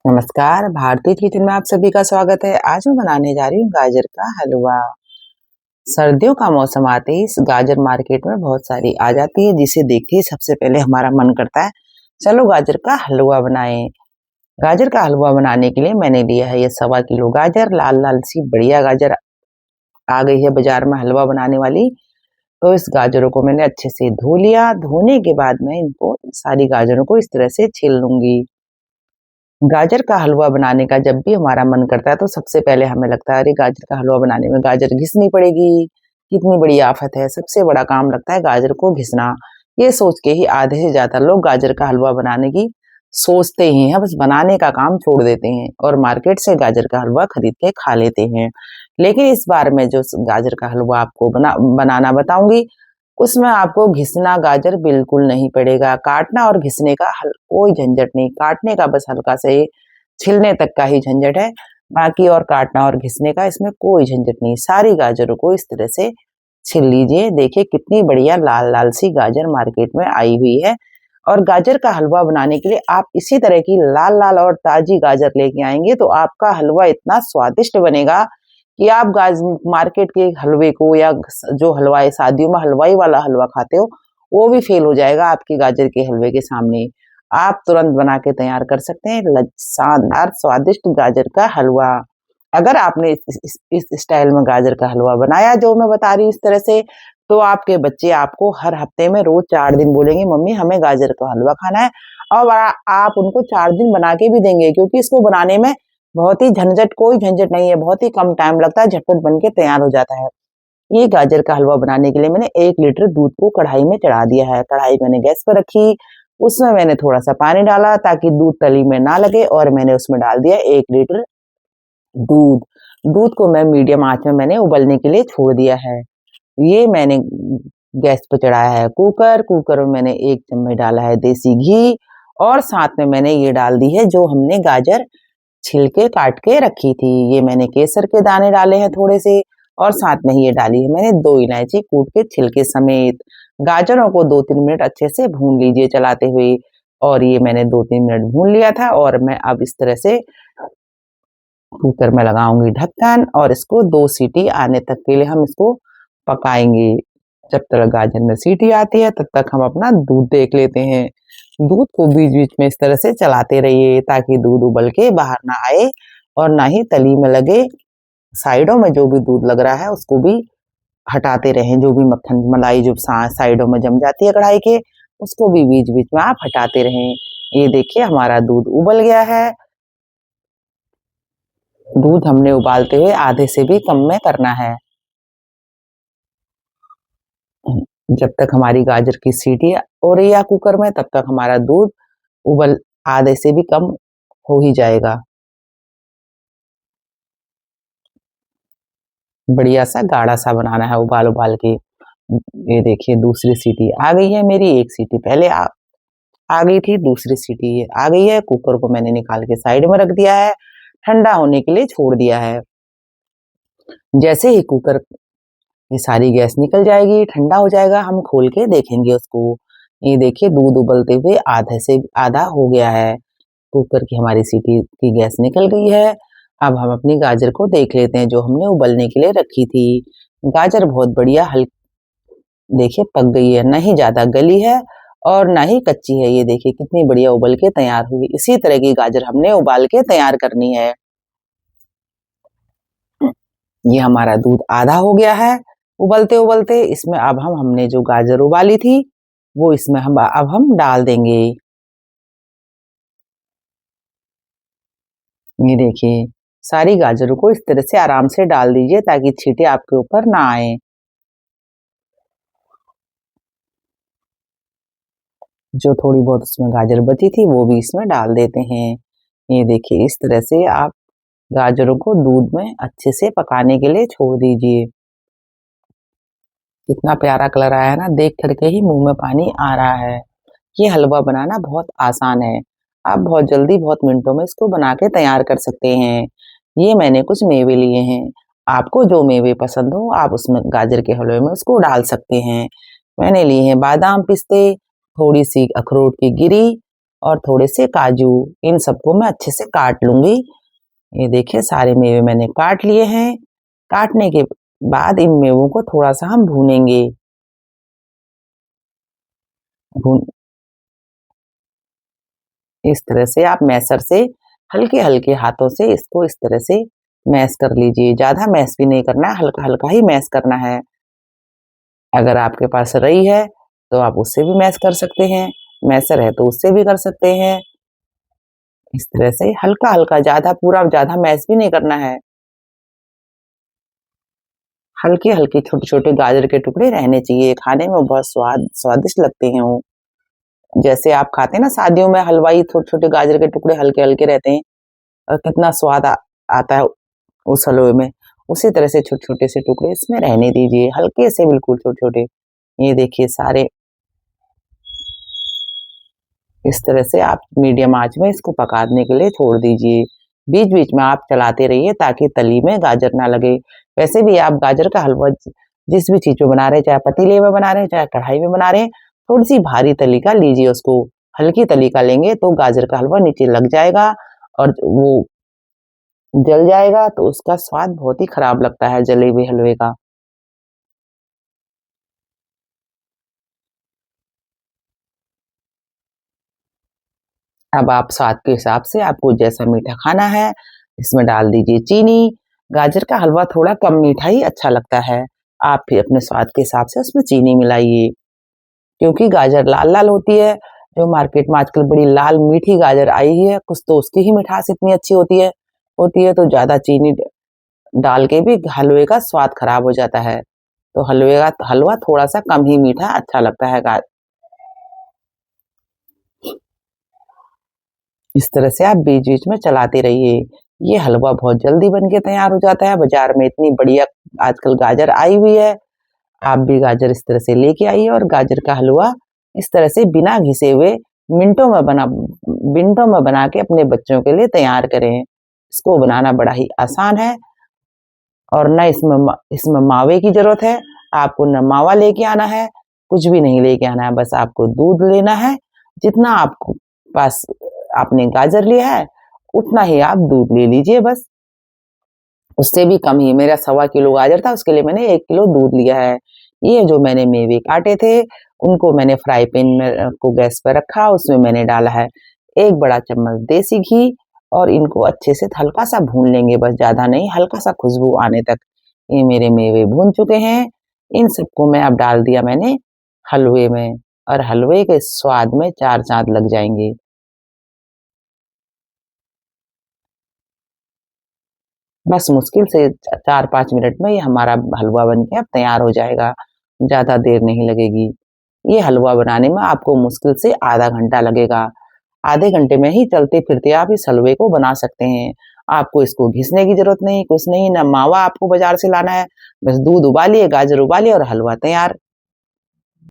नमस्कार, भारतीय किचन में आप सभी का स्वागत है। आज मैं बनाने जा रही हूँ गाजर का हलवा। सर्दियों का मौसम आते ही इस गाजर मार्केट में बहुत सारी आ जाती है, जिसे देखते ही सबसे पहले हमारा मन करता है चलो गाजर का हलवा बनाएं। गाजर का हलवा बनाने के लिए मैंने लिया है ये 1.25 किलो गाजर। लाल लाल सी बढ़िया गाजर आ गई है बाजार में हलवा बनाने वाली। तो इस गाजरों को मैंने अच्छे से धो लिया। धोने के बाद मैं इनको सारी गाजरों को इस तरह से छील लूंगी। गाजर का हलवा बनाने का जब भी हमारा मन करता है तो सबसे पहले हमें लगता है अरे गाजर का हलवा बनाने में गाजर घिसनी पड़ेगी, कितनी बड़ी आफत है। सबसे बड़ा काम लगता है गाजर को घिसना। ये सोच के ही आधे से ज्यादा लोग गाजर का हलवा बनाने की सोचते ही हैं, बस बनाने का काम छोड़ देते हैं और मार्केट से गाजर का हलवा खरीद के खा लेते हैं। लेकिन इस बार मैं जो गाजर का हलवा आपको बनाना बताऊंगी उसमें आपको घिसना गाजर बिल्कुल नहीं पड़ेगा। काटना और घिसने का कोई झंझट नहीं। काटने का बस हल्का से छिलने तक का ही झंझट है, बाकी और काटना और घिसने का इसमें कोई झंझट नहीं। सारी गाजरों को इस तरह से छिल लीजिए। देखिए कितनी बढ़िया लाल लाल सी गाजर मार्केट में आई हुई है। और गाजर का हलवा बनाने के लिए आप इसी तरह की लाल लाल और ताजी गाजर लेके आएंगे तो आपका हलवा इतना स्वादिष्ट बनेगा कि आप मार्केट के हलवे को या जो हलवाई शादियों में हलवाई वाला हलवा खाते हो वो भी फेल हो जाएगा आपकी गाजर के हलवे के सामने। आप तुरंत बना के तैयार कर सकते हैं शानदार स्वादिष्ट गाजर का हलवा। अगर आपने इस स्टाइल में गाजर का हलवा बनाया जो मैं बता रही हूँ इस तरह से, तो आपके बच्चे आपको हर हफ्ते में रोज 4 दिन बोलेंगे मम्मी हमें गाजर का हलवा खाना है। और आप उनको 4 दिन बना के भी देंगे, क्योंकि इसको बनाने में बहुत ही कोई झंझट नहीं है, बहुत ही कम टाइम लगता है, झटपट बन के तैयार हो जाता है। ये गाजर का हलवा बनाने के लिए मैंने 1 लीटर दूध को कढ़ाई में चढ़ा दिया है। कढ़ाई मैंने गैस पर रखी, उसमें मैंने थोड़ा सा पानी डाला ताकि दूध तली में ना लगे और मैंने उसमें डाल दिया 1 लीटर दूध। दूध को मैं मीडियम आंच में मैंने उबलने के लिए छोड़ दिया है। ये मैंने गैस पर चढ़ाया है कुकर। कुकर में मैंने 1 चम्मच डाला है देसी घी और साथ में मैंने ये डाल दी है जो हमने गाजर छिलके काट के रखी थी। ये मैंने केसर के दाने डाले हैं थोड़े से और साथ में ये डाली है मैंने 2 इलायची कूट के छिलके समेत। गाजरों को 2-3 मिनट अच्छे से भून लीजिए चलाते हुए। और ये मैंने 2-3 मिनट भून लिया था और मैं अब इस तरह से कुकर में लगाऊंगी ढक्कन और इसको 2 सीटी आने तक के लिए हम इसको पकाएंगे। जब तक गाजर में सीटी आती है तब तक हम अपना दूध देख लेते हैं। दूध को बीच बीच में इस तरह से चलाते रहिए ताकि दूध उबल के बाहर ना आए और ना ही तली में लगे। साइडों में जो भी दूध लग रहा है उसको भी हटाते रहें। जो भी मक्खन मलाई जो साइडों में जम जाती है कढ़ाई के, उसको भी बीच बीच में आप हटाते रहें। ये देखिए हमारा दूध उबल गया है। दूध हमने उबालते हुए आधे से भी कम में करना है। जब तक हमारी गाजर की सीटी हो रही है कुकर में तब तक हमारा दूध उबल आधे से भी कम हो ही जाएगा। बढ़िया सा गाढ़ा सा बनाना है उबाल उबाल के। ये देखिए दूसरी सीटी आ गई है मेरी। 1 सीटी पहले आ गई थी, दूसरी सीटी ये आ गई है। कुकर को मैंने निकाल के साइड में रख दिया है, ठंडा होने के लिए छोड़ दिया है। जैसे ही कुकर ये सारी गैस निकल जाएगी, ठंडा हो जाएगा, हम खोल के देखेंगे उसको। ये देखिए दूध उबलते हुए आधे से आधा हो गया है। कुकर की हमारी सीटी की गैस निकल गई है। अब हम अपनी गाजर को देख लेते हैं जो हमने उबलने के लिए रखी थी। गाजर बहुत बढ़िया देखिए पक गई है, ना ही ज्यादा गली है और ना ही कच्ची है। ये देखिए कितनी बढ़िया उबल के तैयार हुई। इसी तरह की गाजर हमने उबाल के तैयार करनी है। ये हमारा दूध आधा हो गया है उबलते उबलते। इसमें अब हमने जो गाजर उबाली थी वो इसमें हम डाल देंगे। ये देखिए सारी गाजरों को इस तरह से आराम से डाल दीजिए ताकि छींटे आपके ऊपर ना आए। जो थोड़ी बहुत उसमें गाजर बची थी वो भी इसमें डाल देते हैं। ये देखिए इस तरह से आप गाजरों को दूध में अच्छे से पकाने के लिए छोड़ दीजिए। कितना प्यारा कलर आया है ना, देख करके ही मुंह में पानी आ रहा है। ये हलवा बनाना बहुत आसान है। आप बहुत जल्दी बहुत मिनटों में इसको बना के तैयार कर सकते हैं। ये मैंने कुछ मेवे लिए हैं। आपको जो मेवे पसंद हो आप उसमें गाजर के हलवे में उसको डाल सकते हैं। मैंने लिए हैं बादाम पिस्ते, थोड़ी सी अखरोट की गिरी और थोड़े से काजू, इन सबको मैं अच्छे से काट लूँगी। ये देखिए सारे मेवे मैंने काट लिए हैं। काटने के बाद इन मेवों को थोड़ा-सा हम भूनेंगे। भून इस तरह से आप मैशर से हल्के-हल्के हाथों से इसको इस तरह से मैश कर लीजिए। ज़्यादा मैश भी नहीं करना है, हल्का-हल्का ही मैश करना है। अगर आपके पास रही है, तो आप उससे भी मैश कर सकते हैं। मैशर है तो उससे भी कर सकते हैं। इस तरह से हल्का-हल्का ज़्यादा पूरा ज़्यादा मैश भी नहीं करना है। हल्के-हल्के छोटे-छोटे गाजर के टुकड़े रहने चाहिए। खाने में बहुत स्वादिष्ट लगते हैं वो। जैसे आप खाते हैं ना शादियों में हलवाई छोटे-छोटे गाजर के टुकड़े हल्के-हल्के रहते हैं और कितना स्वाद आता है उस हलवे में। उसी तरह से छोटे-छोटे से टुकड़े इसमें रहने दीजिए, हल्के से बिल्कुल छोटे-छोटे। ये देखिए सारे इस तरह से आप मीडियम आँच में इसको पकाने के लिए छोड़ दीजिए। बीच-बीच में आप चलाते रहिए ताकि तली में गाजर ना लगे। वैसे भी आप गाजर का हलवा जिस भी चीज़ में बना रहे हैं, चाहे पतीले में बना रहे हैं, चाहे कढ़ाई में बना रहे हैं, थोड़ी-सी भारी तली का लीजिए उसको। हल्की तली का लेंगे तो गाजर का हलवा नीचे लग जाएगा और वो जल जाएगा तो उसका स्वाद बहुत ही खराब लगता है जले हुए हलवे का। अब आप स्वाद के हिसाब से आपको जैसा मीठा खाना है, इसमें डाल दीजिए चीनी। गाजर का हलवा थोड़ा कम मीठा ही अच्छा लगता है। आप फिर अपने स्वाद के हिसाब से उसमें चीनी मिलाइए। क्योंकि गाजर लाल-लाल होती है, जो मार्केट में आजकल बड़ी लाल मीठी गाजर आई है, कुछ तो उसकी ही मिठास इतनी अच्छी होती है तो ज़्यादा चीनी डाल के भी हलवे का स्वाद खराब हो जाता है। तो हलवे का हलवा थोड़ा-सा कम ही मीठा अच्छा लगता है। इस तरह से आप बीच-बीच में चलाते रहिए। ये हलवा बहुत जल्दी बन के तैयार हो जाता है। बाज़ार में इतनी बढ़िया आजकल गाजर आई हुई है। आप भी गाजर इस तरह से लेके आइए और गाजर का हलवा इस तरह से बिना घिसे हुए मिनटों में बना के अपने बच्चों के लिए तैयार करें। इसको बनाना बड़ा ही आसान है और ना इसमें मावे की ज़रूरत है। आपको ना मावा लेके आना है, कुछ भी नहीं लेके आना है, बस आपको दूध लेना है। जितना आपको पास आपने गाजर लिया है, उतना ही आप दूध ले लीजिए बस। उससे भी कम ही मेरा 1.25 किलो गाजर था, उसके लिए मैंने 1 किलो दूध लिया है। ये जो मैंने मेवे काटे थे, उनको मैंने फ्राई पैन में को गैस पे रखा, उसमें मैंने डाला है 1 बड़ा चम्मच देसी घी और इनको अच्छे से हल्का-सा भून लेंगे बस ज़्यादा नहीं, हल्का-सा खुशबू आने तक। ये मेरे मेवे भून चुके हैं, इन सबको मैं अब डाल दिया मैंने हलवे में और हलवे के स्वाद में 4 चाँद लग जाएँगे। बस मुश्किल से 4-5 मिनट में ये हमारा हलवा बन के अब तैयार हो जाएगा, ज़्यादा देर नहीं लगेगी। ये हलवा बनाने में आपको मुश्किल से आधा घंटा लगेगा। आधे घंटे में ही चलते-फिरते आप इस हलवे को बना सकते हैं। आपको इसको घिसने की ज़रूरत नहीं, कुछ नहीं, ना मावा आपको बाज़ार से लाना है, बस दूध उबालिए, गाजर उबालिए और हलवा तैयार।